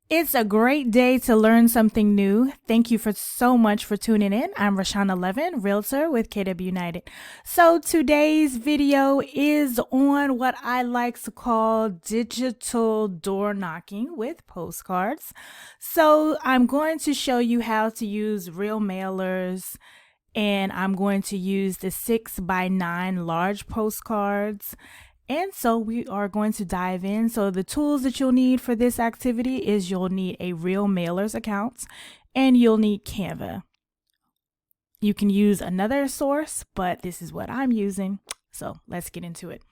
It's a great day to learn something new. Thank you for so much for tuning in. I'm Rashana Levin, realtor with KW United. So today's video is on what I like to call digital door knocking with postcards. So I'm going to show you how to use Real Mailers, and I'm going to use the 6x9 large postcards. And so we are going to dive in. So the tools that you'll need for this activity is you'll need a Real Mailers account and you'll need Canva. You can use another source, but this is what I'm using. So let's get into it.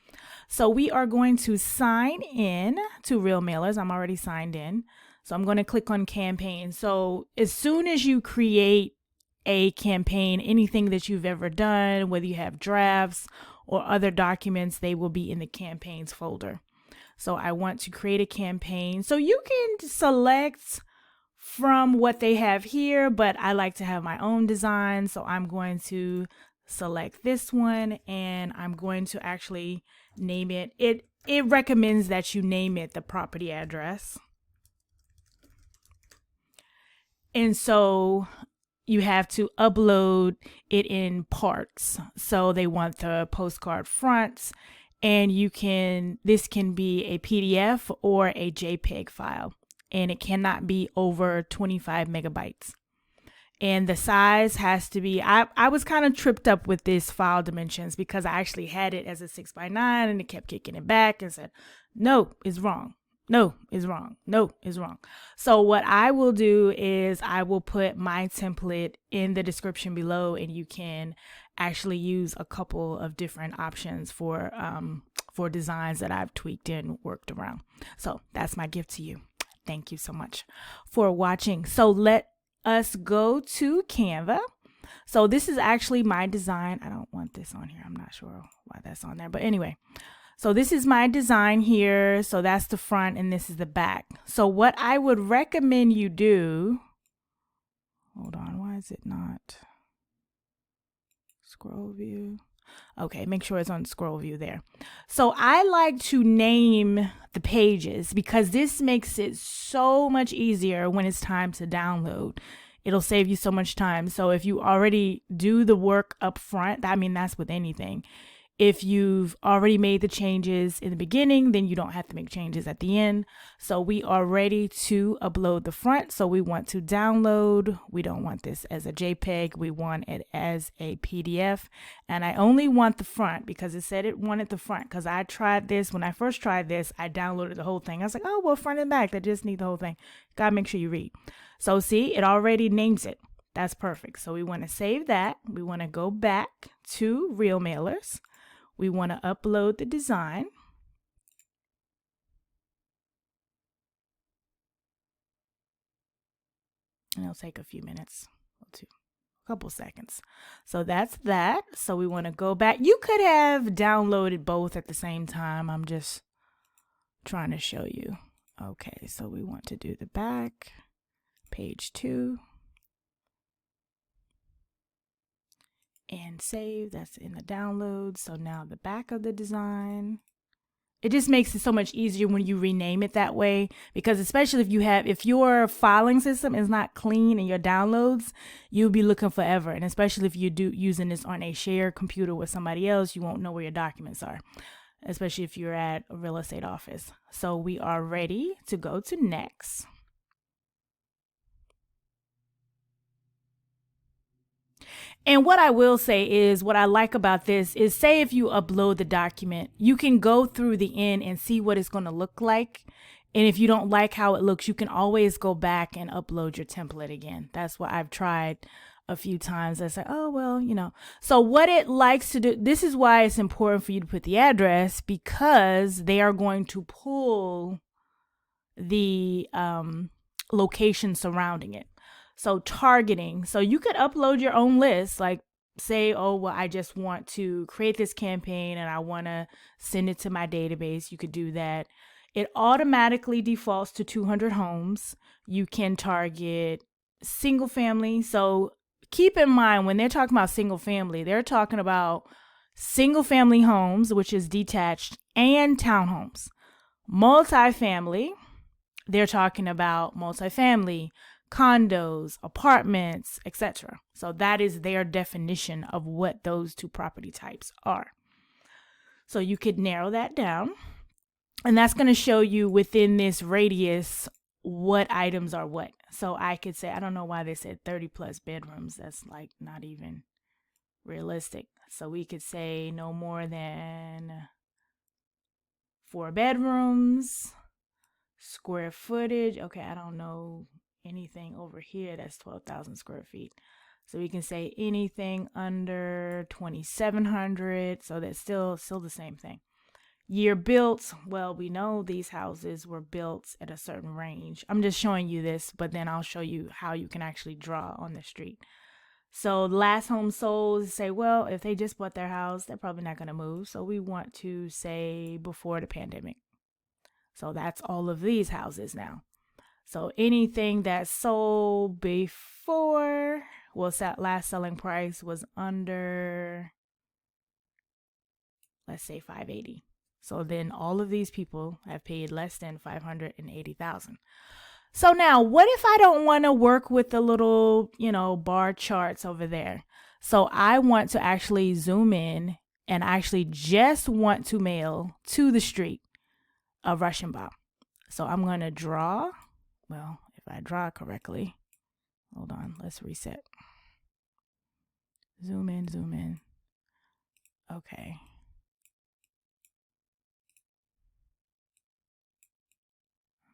So we are going to sign in to Real Mailers. I'm already signed in. So I'm going to click on campaign. So as soon as you create a campaign, anything that you've ever done, whether you have drafts or other documents, they will be in the campaigns folder. So I want to create a campaign. So you can select from what they have here, but I like to have my own design. So I'm going to select this one and I'm going to actually name it. It recommends that you name it the property address. And so you have to upload it in parts. So they want the postcard fronts, and this can be a PDF or a JPEG file, and it cannot be over 25 megabytes. And the size has to be, I was kind of tripped up with this file dimensions because I actually had it as a 6x9 and it kept kicking it back and said, no, it's wrong. No, is wrong. No, is wrong. So what I will do is I will put my template in the description below, and you can actually use a couple of different options for designs that I've tweaked and worked around. So that's my gift to you. Thank you so much for watching. So let us go to Canva. So this is actually my design. I don't want this on here. I'm not sure why that's on there, but anyway. So this is my design here. So that's the front and this is the back. So what I would recommend you do, hold on, why is it not scroll view? Okay, make sure it's on scroll view there. So I like to name the pages because this makes it so much easier when it's time to download. It'll save you so much time. So if you already do the work up front, I mean, that's with anything. If you've already made the changes in the beginning, then you don't have to make changes at the end. So we are ready to upload the front. So we want to download. We don't want this as a JPEG. We want it as a PDF. And I only want the front because it said it wanted the front because I tried this. When I first tried this, I downloaded the whole thing. I was like, oh, well, front and back, they just need the whole thing. Gotta make sure you read. So see, it already names it. That's perfect. So we want to save that. We want to go back to Real Mailers. We want to upload the design. And it'll take a few minutes, a couple seconds. So that's that. So we want to go back. You could have downloaded both at the same time. I'm just trying to show you. Okay, so we want to do the back, page 2. And save. That's in the download. So now the back of the design. It just makes it so much easier when you rename it that way, because especially if your filing system is not clean in your downloads, you'll be looking forever. And especially if you do using this on a shared computer with somebody else, you won't know where your documents are, especially if you're at a real estate office. So we are ready to go to next. And what I will say is what I like about this is, say if you upload the document, you can go through the end and see what it's going to look like. And if you don't like how it looks, you can always go back and upload your template again. That's what I've tried a few times. I say, oh, well, So what it likes to do, this is why it's important for you to put the address, because they are going to pull the location surrounding it. So targeting. So you could upload your own list, like say, oh, well, I just want to create this campaign and I want to send it to my database. You could do that. It automatically defaults to 200 homes. You can target single family. So keep in mind, when they're talking about single family, they're talking about single family homes, which is detached, and townhomes. Multifamily, they're talking about multifamily, condos, apartments, etc. So that is their definition of what those two property types are. So you could narrow that down, and that's going to show you within this radius what items are what. So I could say, I don't know why they said 30 plus bedrooms. That's like not even realistic. So we could say no more than 4 bedrooms, square footage. Okay, I don't know anything over here that's 12,000 square feet. So we can say anything under 2,700. So that's still the same thing. Year built. Well, we know these houses were built at a certain range. I'm just showing you this, but then I'll show you how you can actually draw on the street. So last home sold, say, well, if they just bought their house, they're probably not going to move. So we want to say before the pandemic. So that's all of these houses now. So anything that sold before, well, last selling price was under, let's say 580. So then all of these people have paid less than 580,000. So now what if I don't want to work with the little, bar charts over there? So I want to actually zoom in and I actually just want to mail to the street a Russian bomb. So I'm going to draw. Well, if I draw correctly, hold on, let's reset. Zoom in. Okay.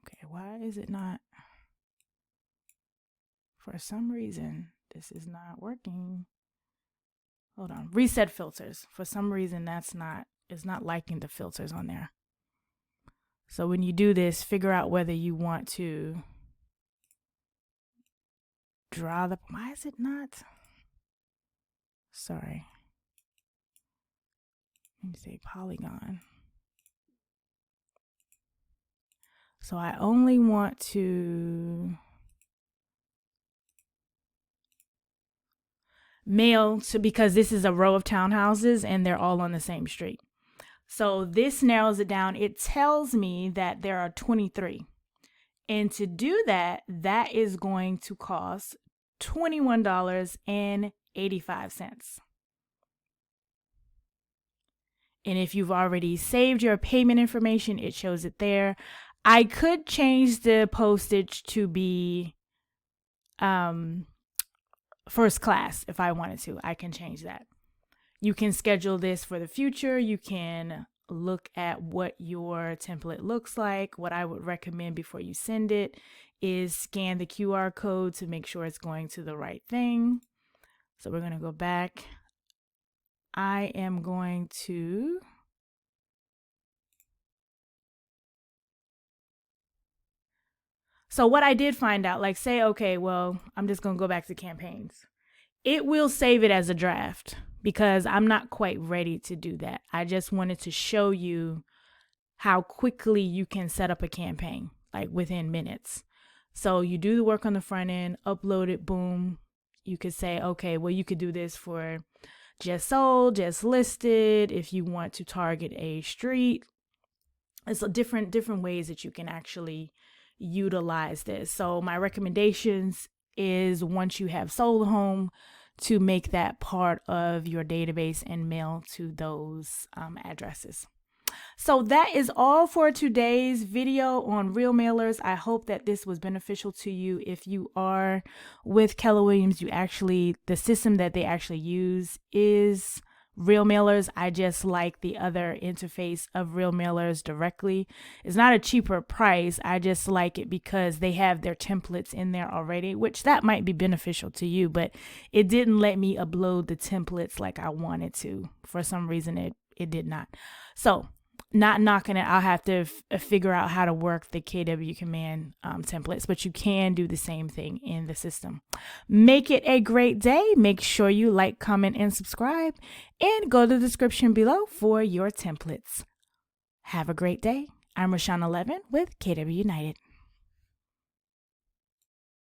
Okay, why is it not? For some reason, this is not working. Hold on, reset filters. For some reason, it's not liking the filters on there. So when you do this, figure out whether you want to draw why is it not? Sorry. Let me say polygon. So I only want to mail to, because this is a row of townhouses and they're all on the same street. So this narrows it down. It tells me that there are 23. And to do that, that is going to cost $21.85. And if you've already saved your payment information, it shows it there. I could change the postage to be first class if I wanted to. I can change that. You can schedule this for the future. You can look at what your template looks like. What I would recommend before you send it is scan the QR code to make sure it's going to the right thing. So we're going to go back. I am going to So what I did find out, like say, okay, well, I'm just going to go back to campaigns. It will save it as a draft because I'm not quite ready to do that. I just wanted to show you how quickly you can set up a campaign, like within minutes. So you do the work on the front end, upload it, boom. You could say, okay, well, you could do this for just sold, just listed. If you want to target a street, it's a different ways that you can actually utilize this. So my recommendations is once you have sold a home, to make that part of your database and mail to those addresses. So that is all for today's video on Real Mailers. I hope that this was beneficial to you. If you are with Keller Williams, the system that they actually use is Real Mailers. I just like the other interface of Real Mailers directly. It's not a cheaper price. I just like it because they have their templates in there already, which that might be beneficial to you, but it didn't let me upload the templates like I wanted to. For some reason, it did not. So not knocking it, I'll have to figure out how to work the KW command templates, but you can do the same thing in the system. Make it a great day. Make sure you like, comment, and subscribe, and go to the description below for your templates. Have a great day. I'm Rashawn 11 with KW United.